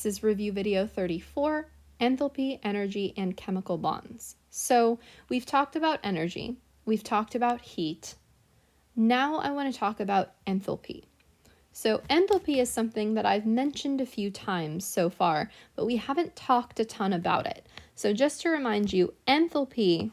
This is review video 34, Enthalpy, Energy, and Chemical Bonds. So we've talked about energy, we've talked about heat. Now I want to talk about enthalpy. So enthalpy is something that I've mentioned a few times so far, but we haven't talked a ton about it. So just to remind you, enthalpy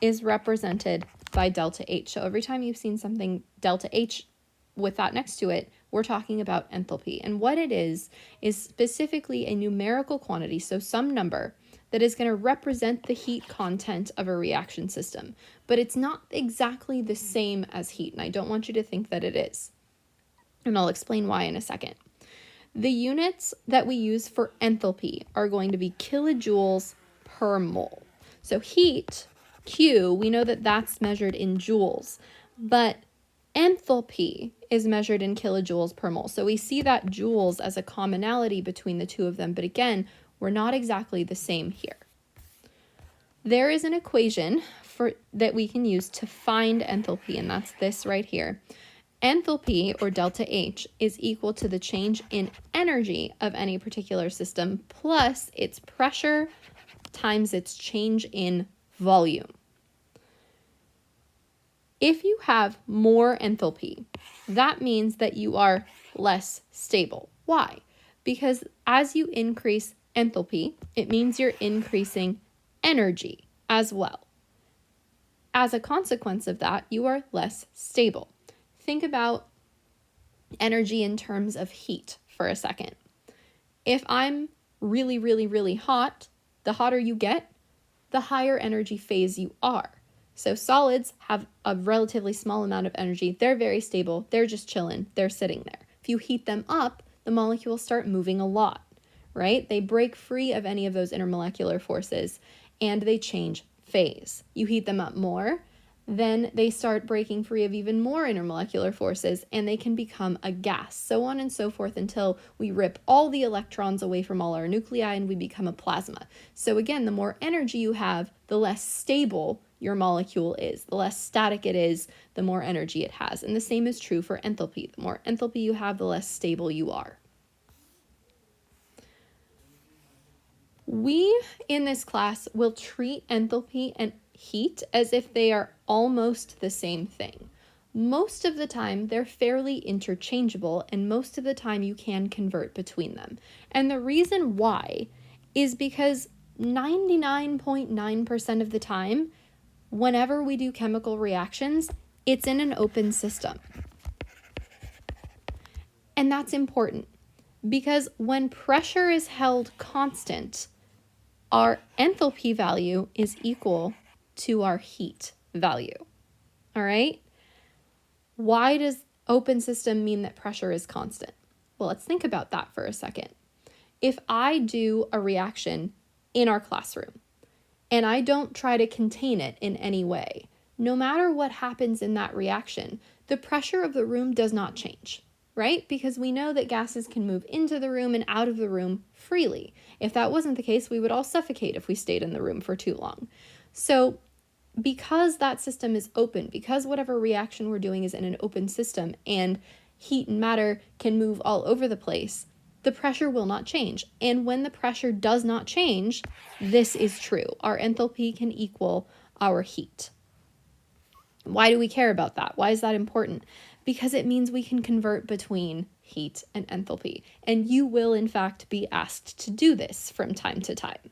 is represented by delta H. So every time you've seen something delta H with that next to it, we're talking about enthalpy. And what it is specifically a numerical quantity, so some number, that is going to represent the heat content of a reaction system. But it's not exactly the same as heat, and I don't want you to think that it is. And I'll explain why in a second. The units that we use for enthalpy are going to be kilojoules per mole. So heat, Q, we know that that's measured in joules, but enthalpy is measured in kilojoules per mole. So we see that joules as a commonality between the two of them, but again, we're not exactly the same here. There is an equation that we can use to find enthalpy, and that's this right here. Enthalpy, or delta H, is equal to the change in energy of any particular system plus its pressure times its change in volume. If you have more enthalpy, that means that you are less stable. Why? Because as you increase enthalpy, it means you're increasing energy as well. As a consequence of that, you are less stable. Think about energy in terms of heat for a second. If I'm really, really, really hot, the hotter you get, the higher energy phase you are. So solids have a relatively small amount of energy. They're very stable. They're just chilling. They're sitting there. If you heat them up, the molecules start moving a lot, right? They break free of any of those intermolecular forces and they change phase. You heat them up more, then they start breaking free of even more intermolecular forces and they can become a gas, so on and so forth until we rip all the electrons away from all our nuclei and we become a plasma. So again, the more energy you have, the less stable your molecule is. The less static it is, the more energy it has. And the same is true for enthalpy. The more enthalpy you have, the less stable you are. We, in this class, will treat enthalpy and heat as if they are almost the same thing. Most of the time, they're fairly interchangeable, and most of the time you can convert between them. And the reason why is because 99.9% of the time, whenever we do chemical reactions, it's in an open system. And that's important because when pressure is held constant, our enthalpy value is equal to our heat value. All right? Why does open system mean that pressure is constant? Well, let's think about that for a second. If I do a reaction in our classroom and I don't try to contain it in any way, no matter what happens in that reaction, the pressure of the room does not change, right? Because we know that gases can move into the room and out of the room freely. If that wasn't the case, we would all suffocate if we stayed in the room for too long. So because that system is open, because whatever reaction we're doing is in an open system and heat and matter can move all over the place, the pressure will not change. And when the pressure does not change, this is true. Our enthalpy can equal our heat. Why do we care about that? Why is that important? Because it means we can convert between heat and enthalpy. And you will, in fact, be asked to do this from time to time.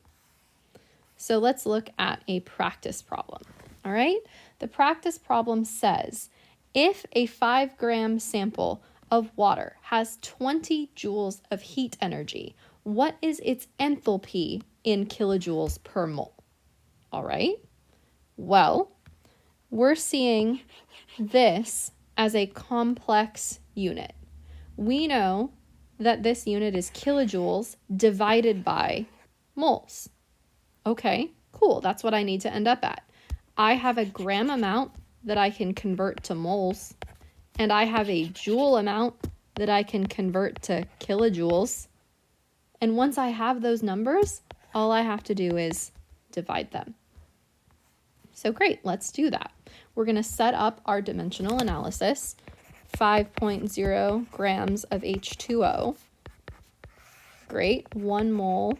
So let's look at a practice problem. All right? The practice problem says, if a 5-gram sample of water has 20 joules of heat energy, what is its enthalpy in kilojoules per mole? All right? Well, we're seeing this as a complex unit. We know that this unit is kilojoules divided by moles. Okay, cool. That's what I need to end up at. I have a gram amount that I can convert to moles, and I have a joule amount that I can convert to kilojoules. And once I have those numbers, all I have to do is divide them. So great, let's do that. We're going to set up our dimensional analysis, 5.0 grams of H2O Great. 1 mole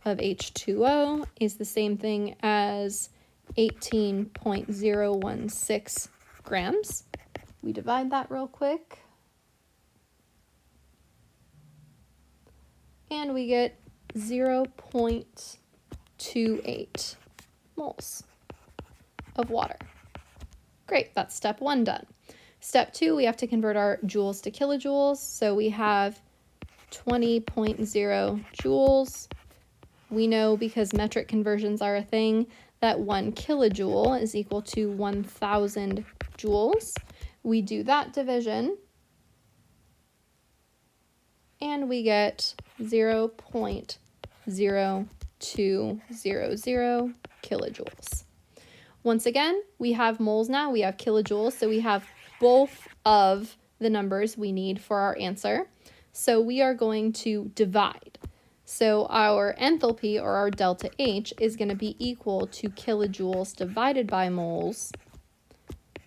of H2O is the same thing as 18.016 grams. We divide that real quick. And we get 0.28 moles of water. Great, that's step 1 done. Step 2, we have to convert our joules to kilojoules. So we have 20.0 joules. We know, because metric conversions are a thing, that 1 kilojoule is equal to 1,000 joules. We do that division, and we get 0.0200 kilojoules. Once again, we have moles now, we have kilojoules, so we have both of the numbers we need for our answer. So we are going to divide. So our enthalpy, or our delta H, is going to be equal to kilojoules divided by moles.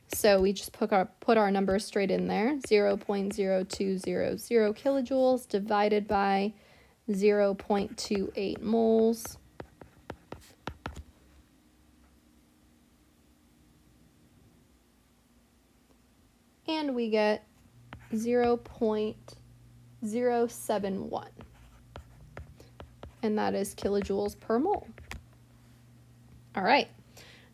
So we just put our numbers straight in there. 0.0200 kilojoules divided by 0.28 moles. And we get 0.071. And that is kilojoules per mole. All right.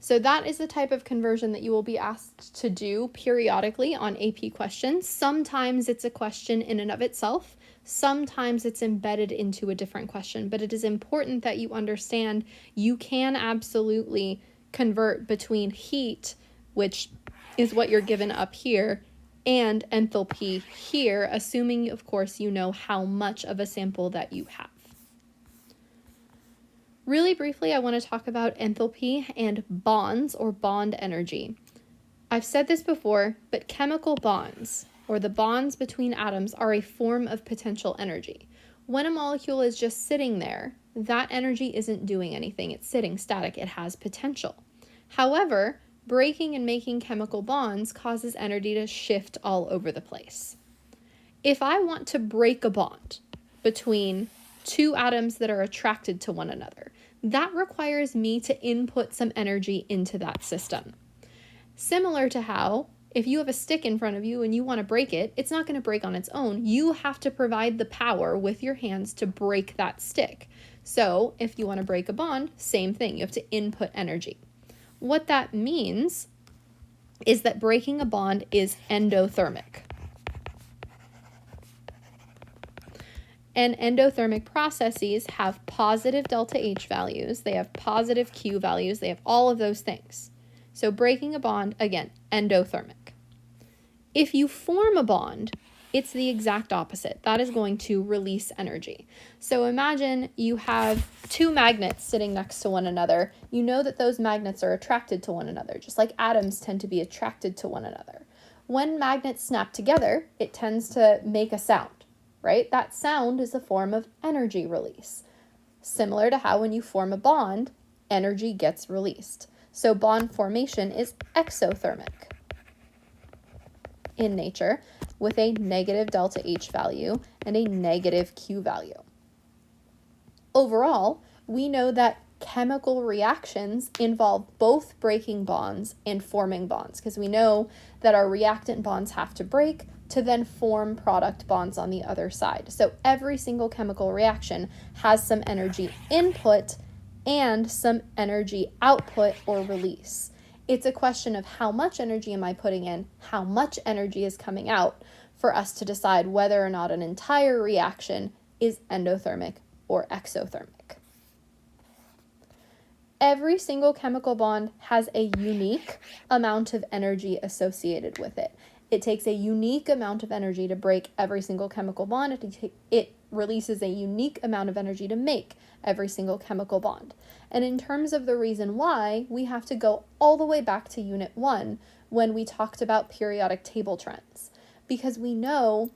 So that is the type of conversion that you will be asked to do periodically on AP questions. Sometimes it's a question in and of itself. Sometimes it's embedded into a different question, but it is important that you understand you can absolutely convert between heat, which is what you're given up here, and enthalpy here, assuming, of course, you know how much of a sample that you have. Really briefly, I want to talk about enthalpy and bonds, or bond energy. I've said this before, but chemical bonds, or the bonds between atoms, are a form of potential energy. When a molecule is just sitting there, that energy isn't doing anything. It's sitting static. It has potential. However, breaking and making chemical bonds causes energy to shift all over the place. If I want to break a bond between two atoms that are attracted to one another, that requires me to input some energy into that system. Similar to how, if you have a stick in front of you and you want to break it, it's not going to break on its own. You have to provide the power with your hands to break that stick. So if you want to break a bond, same thing. You have to input energy. What that means is that breaking a bond is endothermic. And endothermic processes have positive delta H values, they have positive Q values, they have all of those things. So breaking a bond, again, endothermic. If you form a bond, it's the exact opposite. That is going to release energy. So imagine you have two magnets sitting next to one another. You know that those magnets are attracted to one another, just like atoms tend to be attracted to one another. When magnets snap together, it tends to make a sound. Right? That sound is a form of energy release. Similar to how when you form a bond, energy gets released. So bond formation is exothermic in nature, with a negative delta H value and a negative Q value. Overall, we know that chemical reactions involve both breaking bonds and forming bonds, because we know that our reactant bonds have to break to then form product bonds on the other side. So every single chemical reaction has some energy input and some energy output or release. It's a question of how much energy am I putting in, how much energy is coming out, for us to decide whether or not an entire reaction is endothermic or exothermic. Every single chemical bond has a unique amount of energy associated with it. It takes a unique amount of energy to break every single chemical bond. It releases a unique amount of energy to make every single chemical bond. And in terms of the reason why, we have to go all the way back to Unit 1 when we talked about periodic table trends. Because we know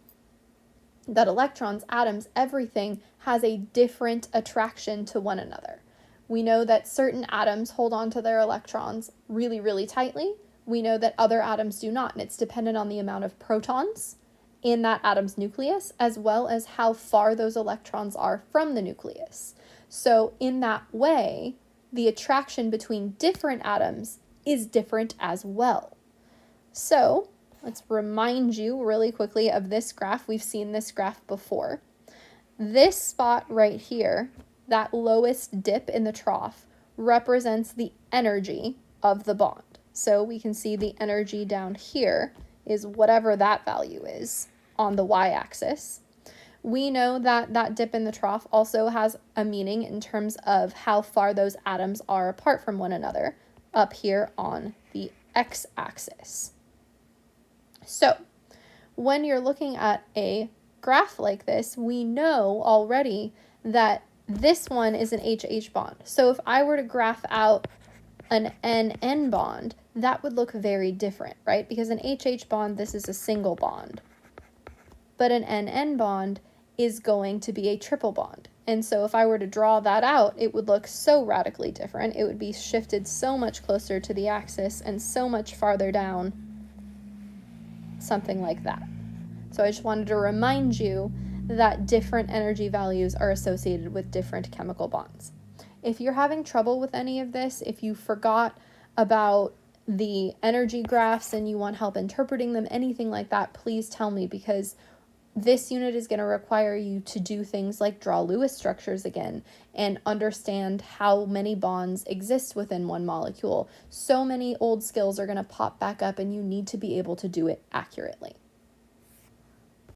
that electrons, atoms, everything has a different attraction to one another. We know that certain atoms hold on to their electrons really, really tightly. We know that other atoms do not, and it's dependent on the amount of protons in that atom's nucleus, as well as how far those electrons are from the nucleus. So in that way, the attraction between different atoms is different as well. So let's remind you really quickly of this graph. We've seen this graph before. This spot right here, that lowest dip in the trough, represents the energy of the bond. So we can see the energy down here is whatever that value is on the y-axis. We know that that dip in the trough also has a meaning in terms of how far those atoms are apart from one another up here on the x-axis. So when you're looking at a graph like this, we know already that this one is an HH bond. So if I were to graph out an NN bond, that would look very different, right? Because an HH bond, this is a single bond. But an NN bond is going to be a triple bond. And so if I were to draw that out, it would look so radically different. It would be shifted so much closer to the axis and so much farther down, something like that. So I just wanted to remind you that different energy values are associated with different chemical bonds. If you're having trouble with any of this, if you forgot about the energy graphs and you want help interpreting them, anything like that, please tell me, because this unit is going to require you to do things like draw Lewis structures again and understand how many bonds exist within one molecule. So many old skills are going to pop back up and you need to be able to do it accurately.